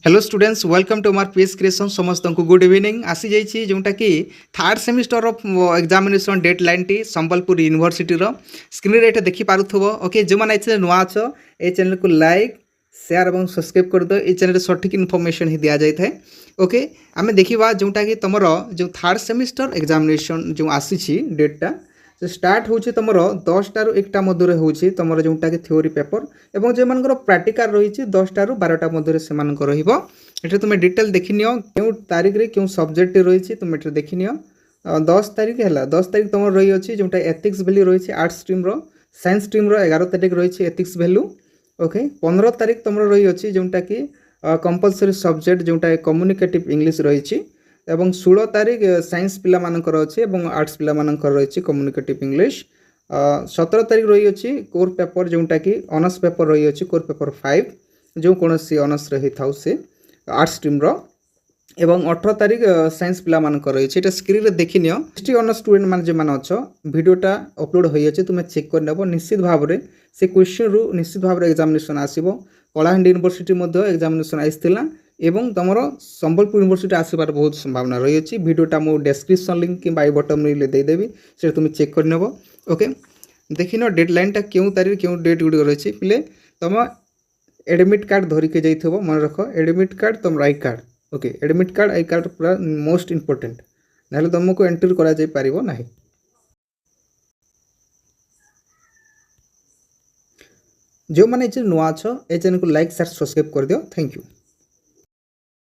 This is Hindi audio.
Hello students welcome to our PS creation समस्त को गुड इवनिंग आसी जाइए जोटा कि third semester examination date line टी संबलपुर यूनिवर्सिटी स्क्रीन रे देखि पारुथबो। ओके जो मैंने ये नुआ अछ ए चैनल को लाइक शेयर और सब्सक्राइब कर दो। ये चैनल सठिक इनफॉरमेशन ही दि जाए। ओके आम देखा जोटा कि तुम जो थर्ड सेमिस्टर एग्जामिनेशन जो आसी डेटा स्टार्ट होची तुमर 10 टारू 1टा मध्य होची तुमर जोटा कि थ्योरी पेपर एवं जो मानकर प्रैक्टिकल रही 10 टारू 12टा मध्य से रहिबो। एटा तुम डिटेल देखि नियो क्यों तारीख रे क्यों सब्जेक्ट रही तुम एटा देखि नियो। 10 तारीख है 10 तारीख तुम रही अछि जोटा एथिक्स वैल्यू रही आर्ट्स स्ट्रीम रो साइंस स्ट्रीम रो 11 तारीख रही एथिक्स वैल्यू। ओके 15 तारीख तुम रही अछि जोटा कि कंपलसरी सब्जेक्ट जोटा कम्युनिकेटिव इंग्लिश रही एवं 16 तारीख साइंस पिला मानकर अच्छे और आर्ट्स पिला मानकर रही कम्युनिकेटिव इंग्लिश। 17 तारीख रही अच्छी कोर पेपर जोटा कि ऑनर्स पेपर रही अच्छी कोर पेपर 5 जो कौन सी ऑनर्स रही था से आर्ट्स स्ट्रीम रो एवं 18 तारीख साइंस पिला मानकर रही है। स्क्रीन रे देखि नियो हिस्ट्री ऑनर्स स्टूडेंट मान जो मान अच्छ वीडियोटा अपलोड हो जाए तुम चेक कर नेब निश्चित भाव में से क्वेश्चन रु निश्चित भाव में एग्जामिनेशन आसीबो। कलाहांडी यूनिवर्सिटी मध्य एग्जामिनेशन आइसथिला एवं तुमर संबलपुर यूनिवर्सिटी आसबार बहुत संभावना रही है। वीडियोटा मो डिस्क्रिप्शन लिंक कि आई बटन में देदेवी से तुम चेक कर नेब। ओके देखि न डेडलाइनटा क्यों तारीख क्यों डेट गुड़ रही पे तुम एडमिट कार्ड धरिके जाइथबो मन रख एडमिट कार्ड तुम I card. Okay admit card I card पूरा मोस्ट इंपोर्टेंट ना तुमको एंट्री करा जाई परिबो नाही। जो मैंने नुआ छ ए चैनल को लाइक शेयर सब्सक्राइब कर दियो। Thank you.